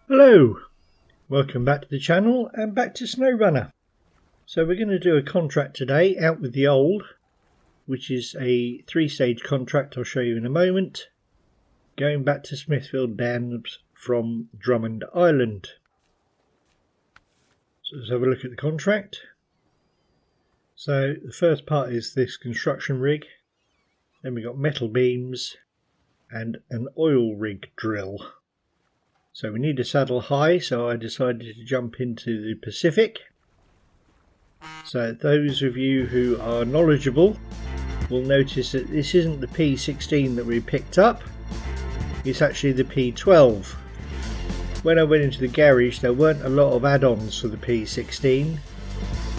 Hello, welcome back to the channel and back to SnowRunner. So we're going to do a contract today out with the old, which is a 3-stage contract I'll show you in a moment, going back to Smithfield Dams from Drummond Island. So let's have a look at the contract. So the first part is this construction rig, then we've got metal beams and an oil rig drill. So we need a saddle high, so I decided to jump into the Pacific. So those of you who are knowledgeable will notice that this isn't the P16 that we picked up, it's actually the P12. When I went into the garage there weren't a lot of add-ons for the P16,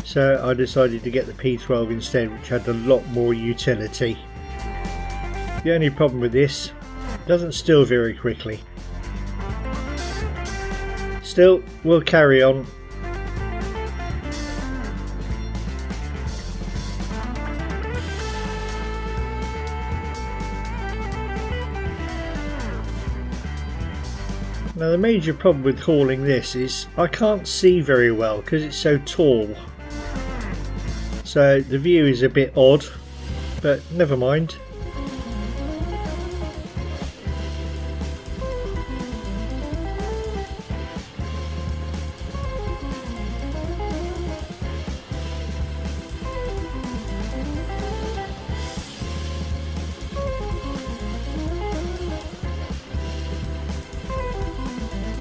so I decided to get the P12 instead, which had a lot more utility. The only problem with this, it doesn't still very quickly. Still, we'll carry on. Now the major problem with hauling this is I can't see very well because it's so tall. So the view is a bit odd, but never mind.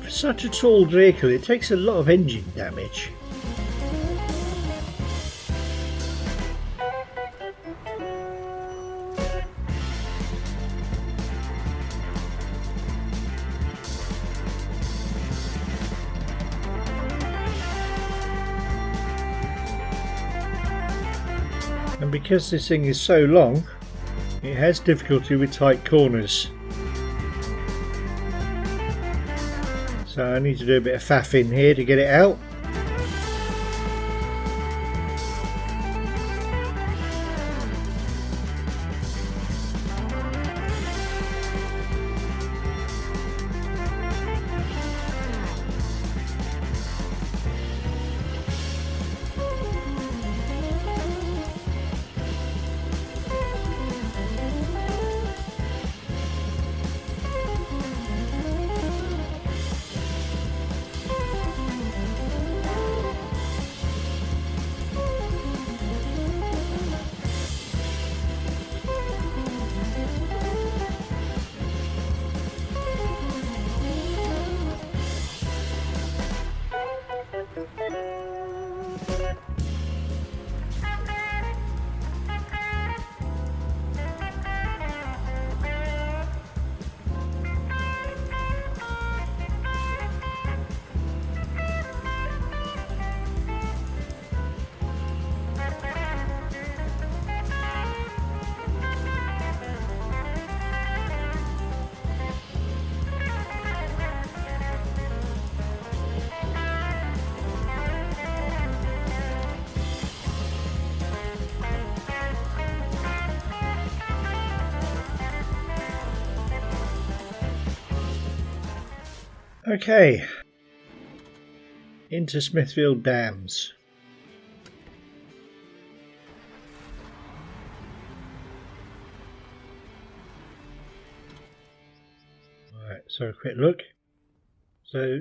Such a tall vehicle, it takes a lot of engine damage. And because this thing is so long, it has difficulty with tight corners. So I need to do a bit of faff in here to get it out. Okay, into Smithfield Dams. Alright, so a quick look. So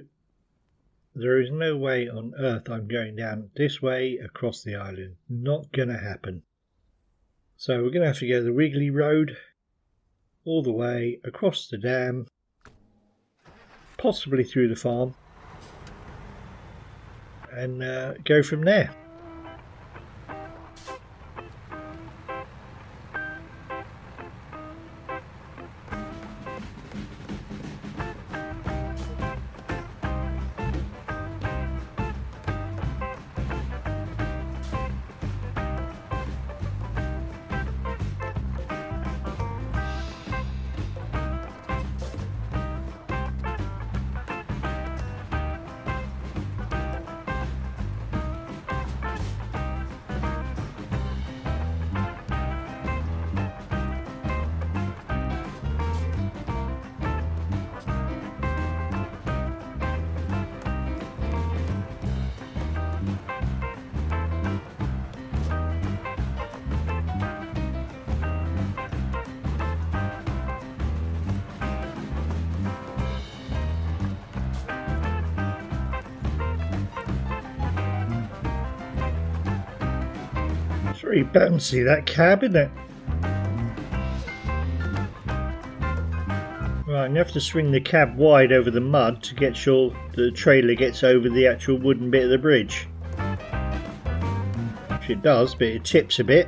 there is no way on earth I'm going down this way across the island. Not gonna happen. So we're gonna have to go the wiggly road all the way across the dam, possibly through the farm, and go from there. Very bouncy, that cab, isn't it? Right, you have to swing the cab wide over the mud to get sure the trailer gets over the actual wooden bit of the bridge. Which it does, but it tips a bit.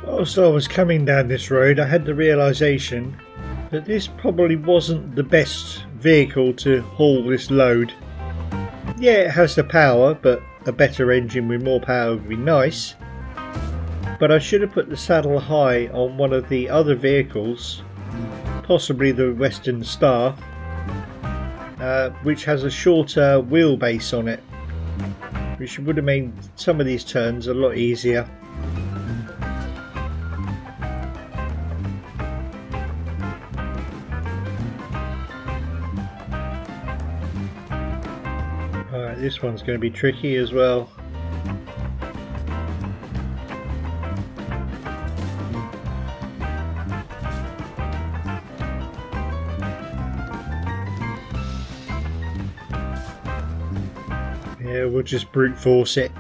Whilst I was coming down this road, I had the realisation that this probably wasn't the best vehicle to haul this load. Yeah, it has the power, but a better engine with more power would be nice. But I should have put the saddle high on one of the other vehicles, possibly the Western Star, which has a shorter wheelbase on it, which would have made some of these turns a lot easier. Alright, this one's going to be tricky as well. Yeah, we'll just brute force it.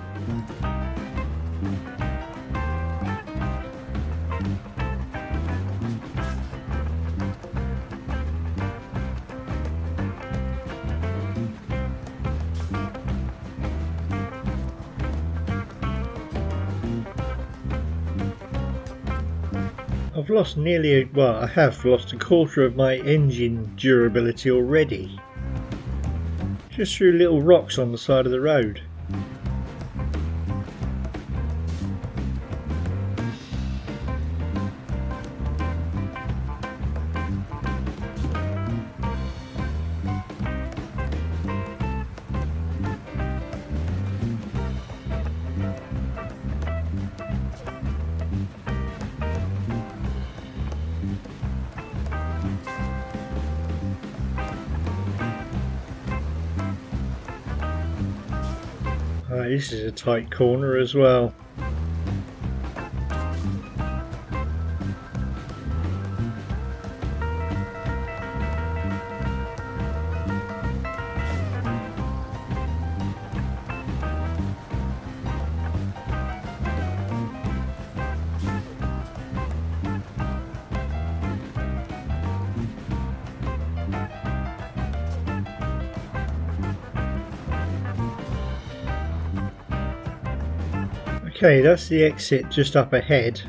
I've lost I have lost a quarter of my engine durability already. Just through little rocks on the side of the road. This is a tight corner as well. Okay, that's the exit just up ahead.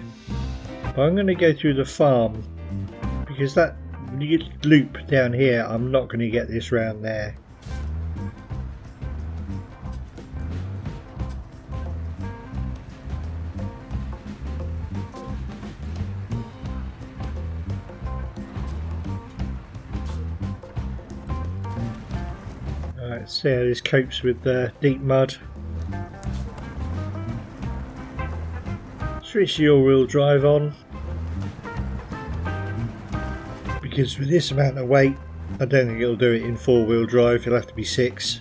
But I'm going to go through the farm because that loop down here, I'm not going to get this round there. Alright, let's see how this copes with the deep mud. Switch the all-wheel drive on, because with this amount of weight I don't think it'll do it in four-wheel drive, it'll have to be six.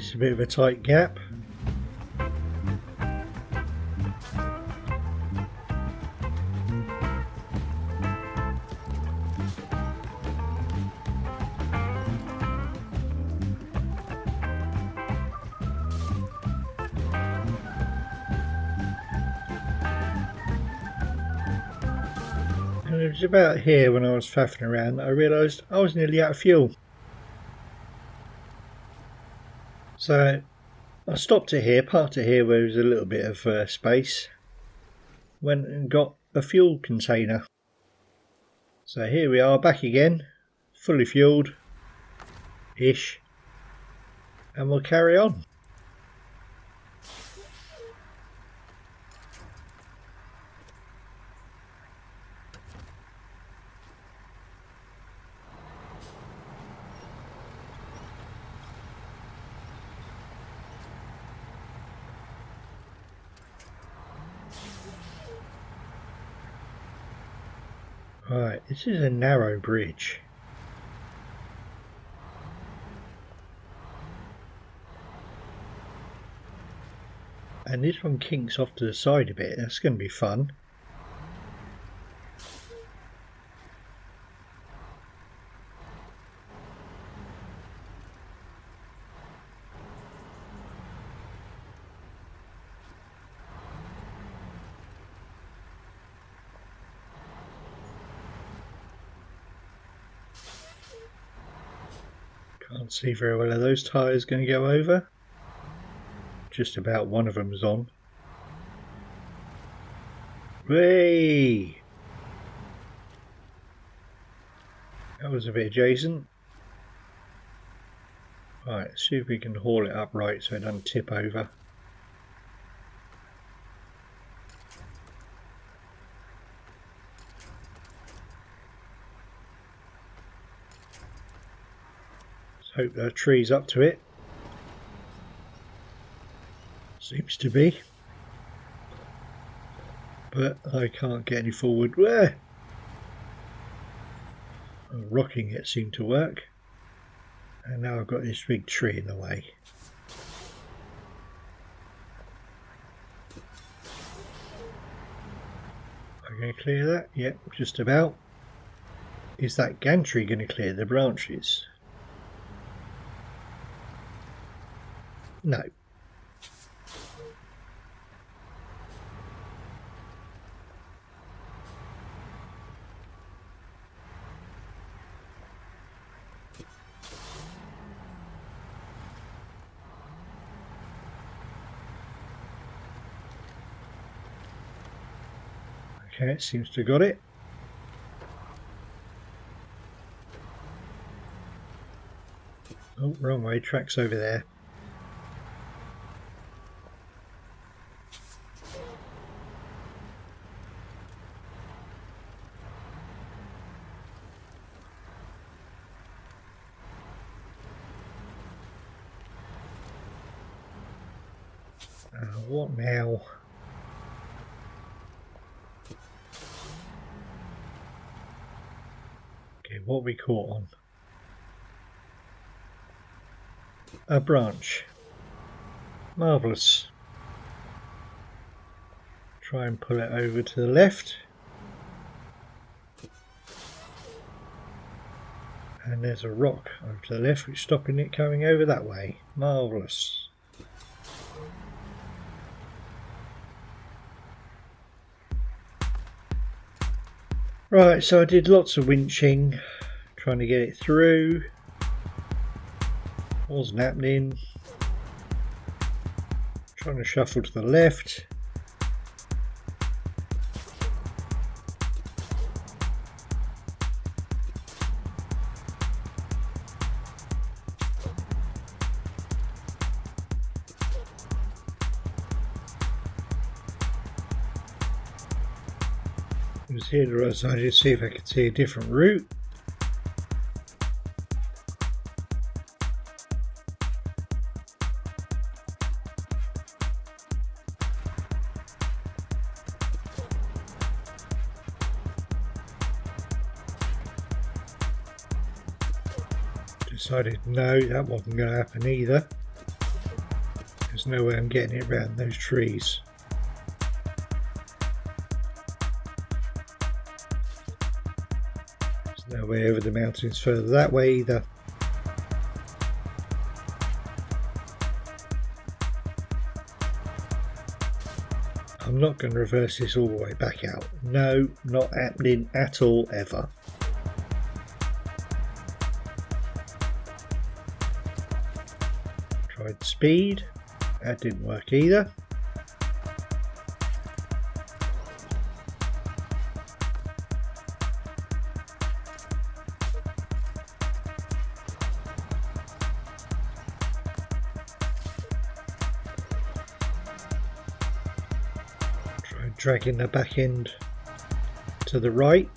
This is a bit of a tight gap. And it was about here when I was faffing around that I realised I was nearly out of fuel. So I stopped it here, parked it here where there was a little bit of space, went and got a fuel container. So here we are back again, fully fueled ish, and we'll carry on. Right, this is a narrow bridge. And this one kinks off to the side a bit. That's going to be fun. Can't see very well. Are those tyres going to go over? Just about one of them's on. Whee! That was a bit adjacent. Right, let's see if we can haul it up right so it doesn't tip over. Let's hope the tree's up to it. Seems to be. But I can't get any forward. Where? Rocking it seemed to work. And now I've got this big tree in the way. Am I going to clear that? Yep, just about. Is that gantry going to clear the branches? No. Okay, it seems to have got it. Oh, wrong way, track's over there. What now? Okay, what we caught on? A branch. Marvellous. Try and pull it over to the left. And there's a rock over to the left which is stopping it coming over that way. Marvellous. Right, so I did lots of winching, trying to get it through. Wasn't happening. Trying to shuffle to the left. I was here to decided to see if I could see a different route. Decided no, that wasn't going to happen either. There's no way I'm getting it around those trees. There's no way over the mountains further that way either. I'm not going to reverse this all the way back out. No, not happening at all, ever. Tried speed, that didn't work either. Dragging the back end to the right,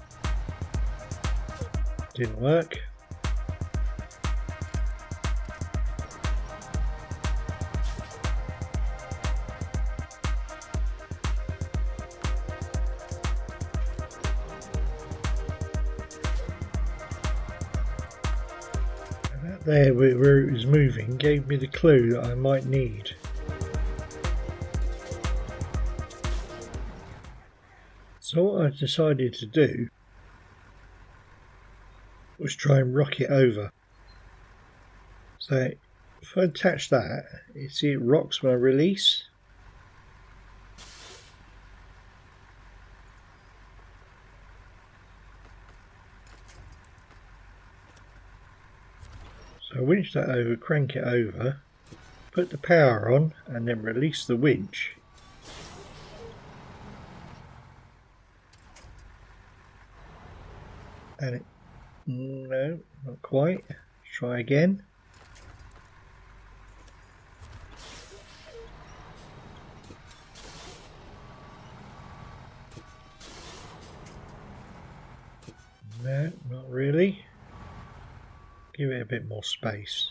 didn't work. And that there where it was moving gave me the clue that I might need. So what I decided to do was try and rock it over. So if I attach that, you see it rocks when I release. So I winch that over, crank it over, put the power on and then release the winch. And it, no, not quite. Try again. No, not really. Give it a bit more space.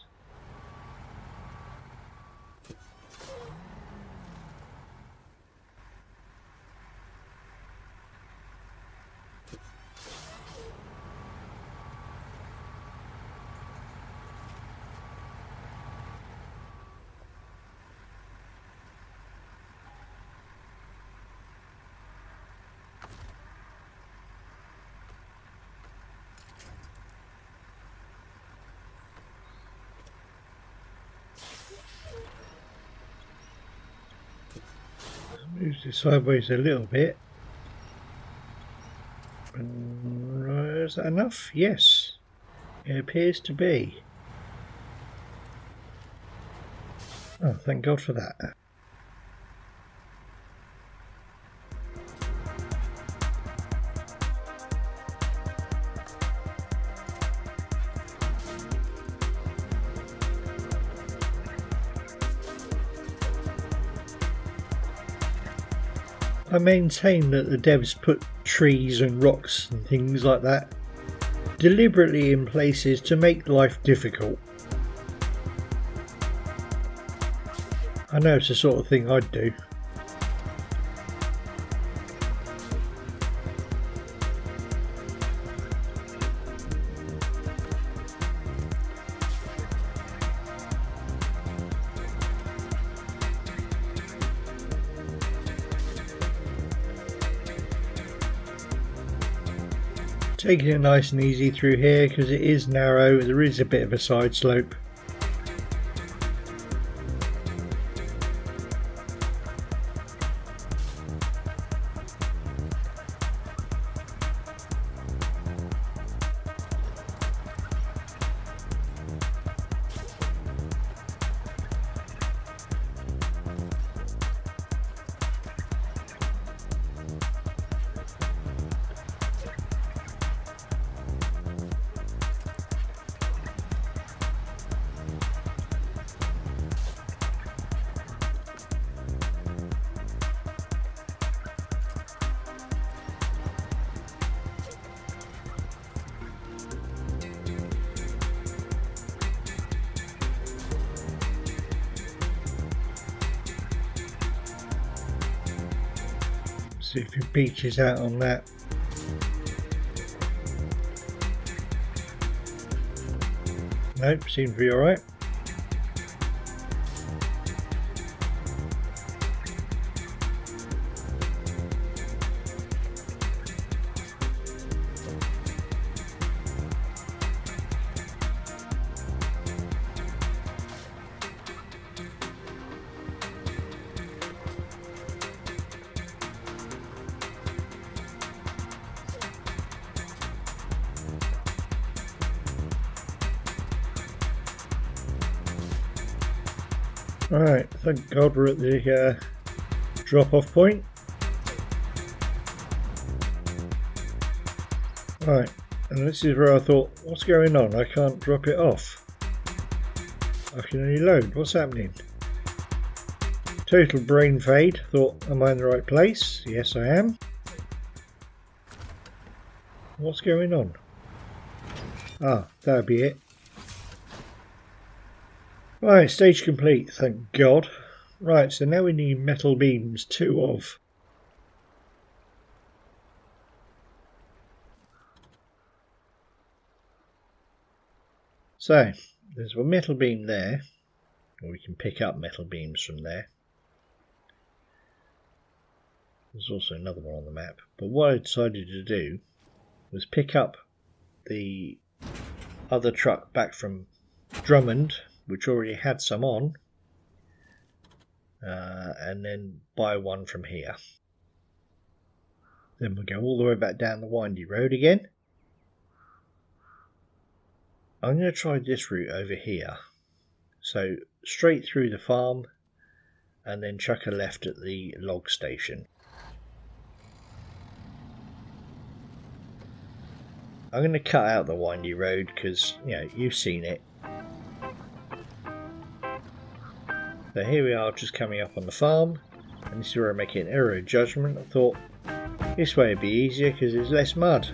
Move it sideways a little bit. Is that enough? Yes, it appears to be. Oh, thank God for that. I maintain that the devs put trees and rocks and things like that deliberately in places to make life difficult. I know it's the sort of thing I'd do. Taking it nice and easy through here because it is narrow, there is a bit of a side slope. See if your beach is out on that. Nope, seems to be alright. Right, thank God we're at the drop-off point. Right, and this is where I thought, what's going on? I can't drop it off. I can only load. What's happening? Total brain fade. Thought, am I in the right place? Yes, I am. What's going on? Ah, that'll be it. Right, stage complete, thank God. Right, so now we need metal beams, 2 of. So, there's a metal beam there, or we can pick up metal beams from there. There's also another one on the map, but what I decided to do was pick up the other truck back from Drummond, which already had some on, and then buy one from here. Then we'll go all the way back down the windy road again. I'm going to try this route over here. So straight through the farm and then chuck a left at the log station. I'm going to cut out the windy road because, you know, you've seen it. So here we are, just coming up on the farm, and this is where I'm making an error of judgment. I thought this way would be easier because there's less mud.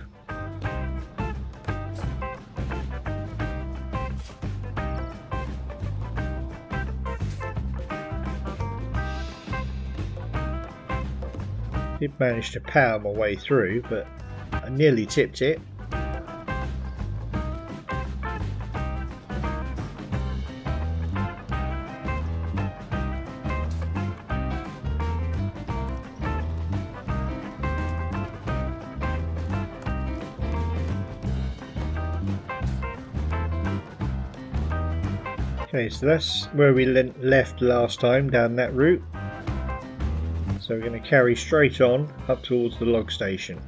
Did manage to power my way through, but I nearly tipped it. Okay, so that's where we left last time, down that route. So we're going to carry straight on up towards the log station.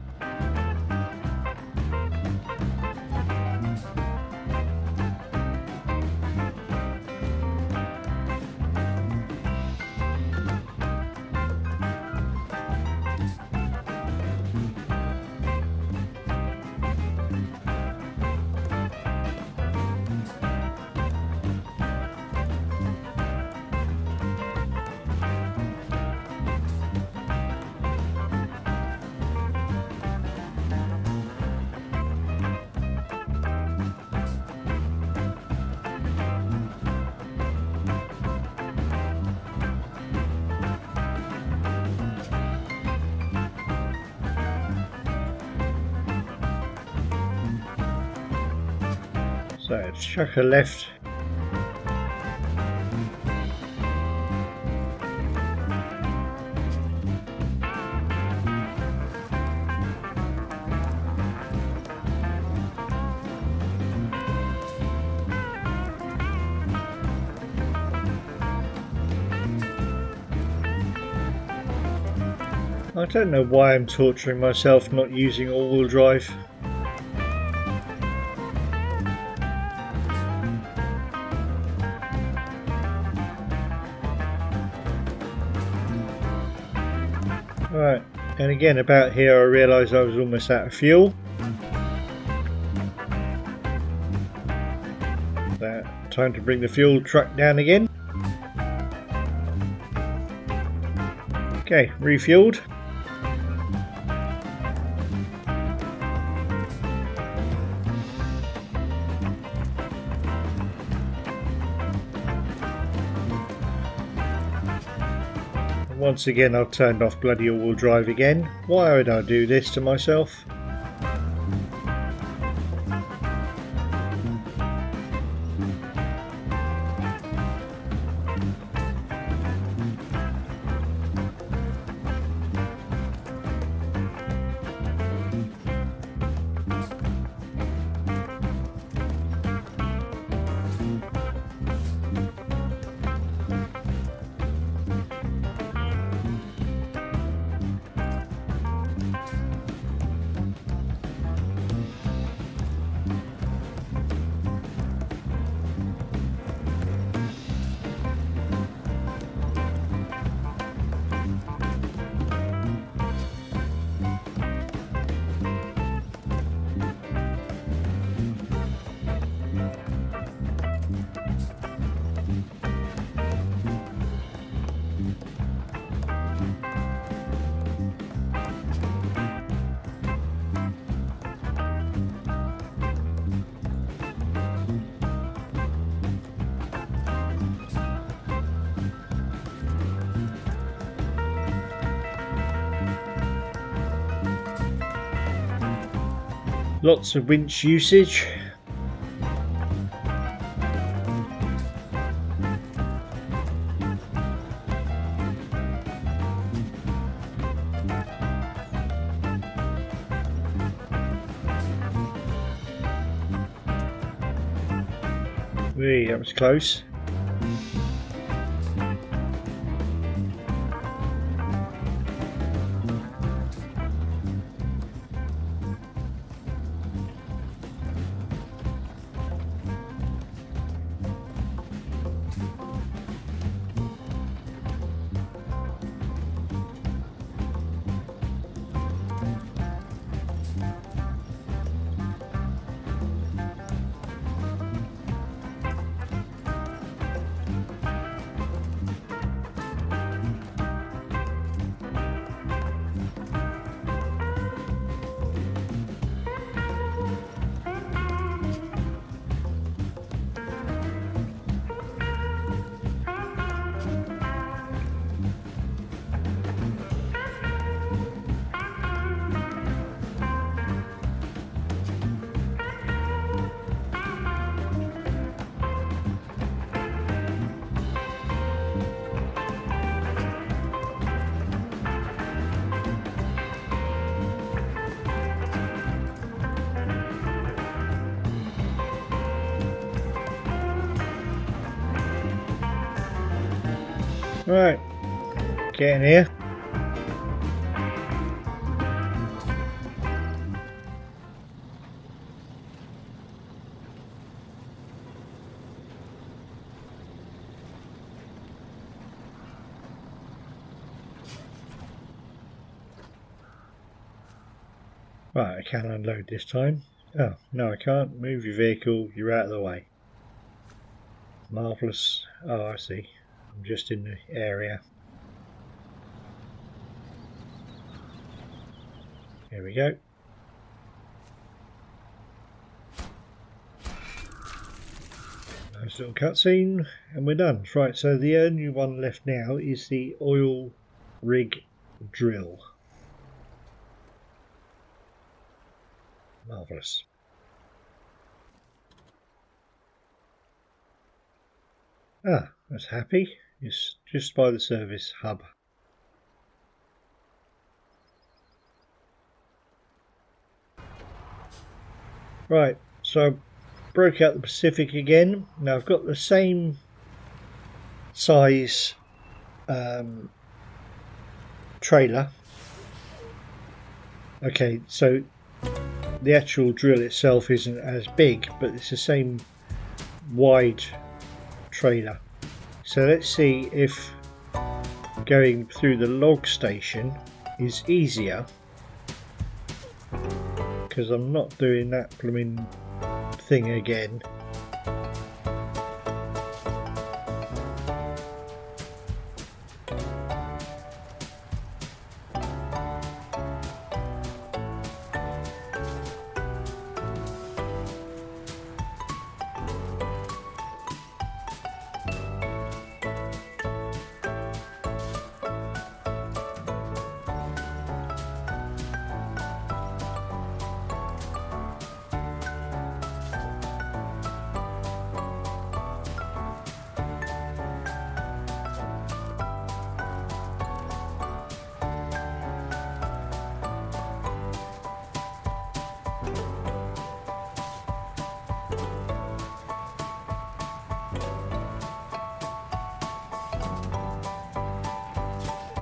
So chuck a left. I don't know why I'm torturing myself not using all-wheel drive. Right, and again about here I realised I was almost out of fuel. So, time to bring the fuel truck down again. Okay, refueled. Once again I've turned off bloody all-wheel drive again. Why would I do this to myself? Lots of winch usage. That was close. Right, getting here. Right, I can unload this time. Oh, no I can't. Move your vehicle, you're out of the way. Marvellous. Oh, I see. I'm just in the area. Here we go. Nice little cutscene, and we're done. Right, so the only one left now is the oil rig drill. Marvellous. Ah, that's happy. It's just by the service hub. Right, so I broke out the Pacific again. Now I've got the same size trailer. Okay, so the actual drill itself isn't as big, but it's the same wide trailer. So let's see if going through the log station is easier, because I'm not doing that blooming thing again.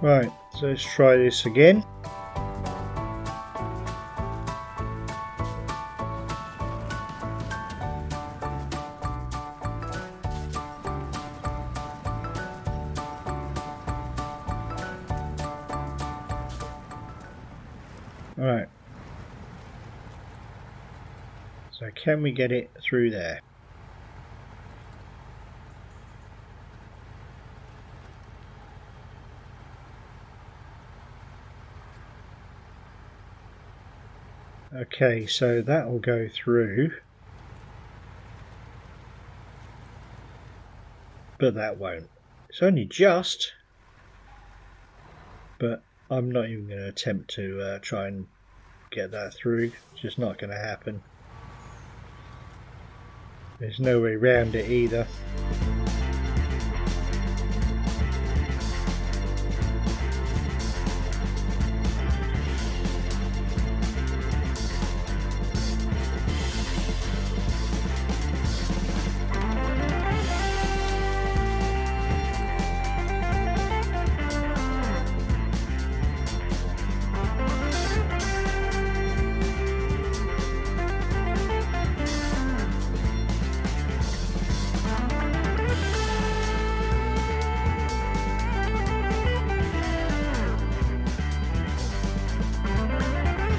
Right, so let's try this again. Alright, so can we get it through there? Okay, so that will go through, but that won't. It's only just, but I'm not even going to attempt to try and get that through. It's just not going to happen. There's no way around it either.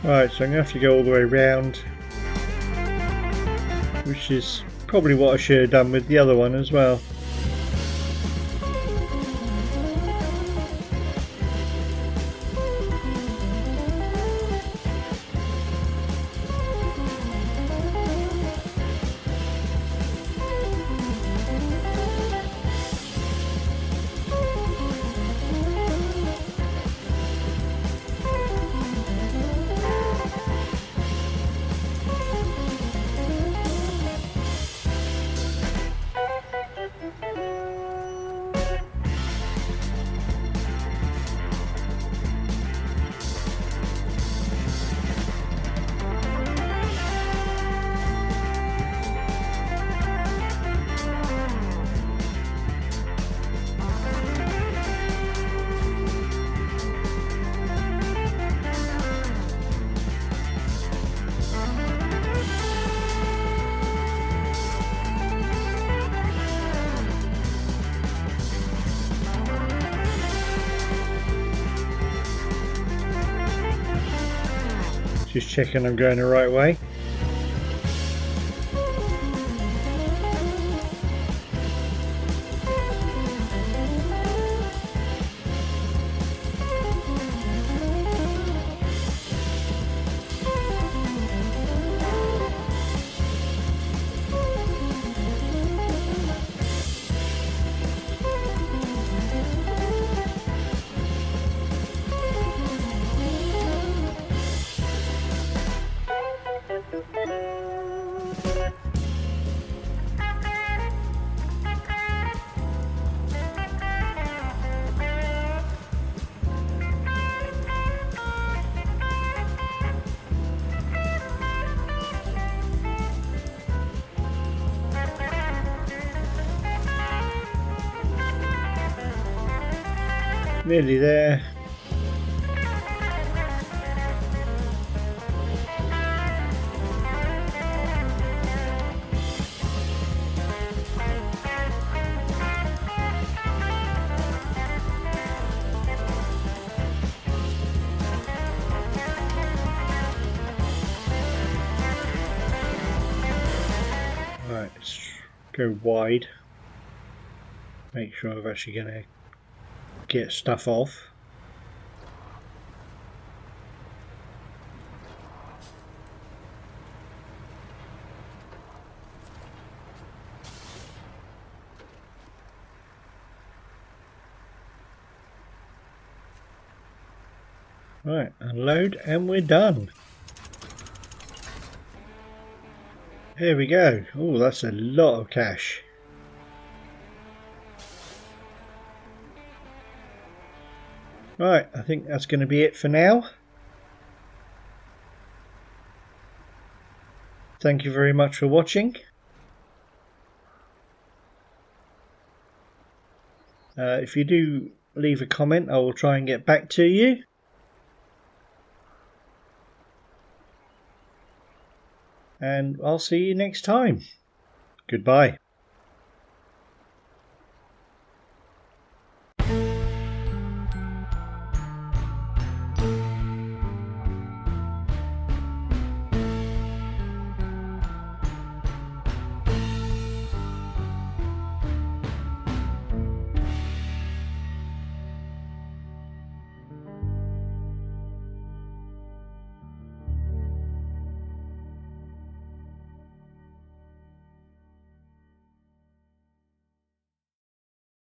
Right, so I'm going to have to go all the way around, which is probably what I should have done with the other one as well. Just checking I'm going the right way. Nearly there. Right, let's go wide. Make sure I'm actually going to get stuff off. Right, unload and we're done. Here we go. Oh, that's a lot of cash. Right, I think that's going to be it for now. Thank you very much for watching. If you do leave a comment, I will try and get back to you. And I'll see you next time. Goodbye.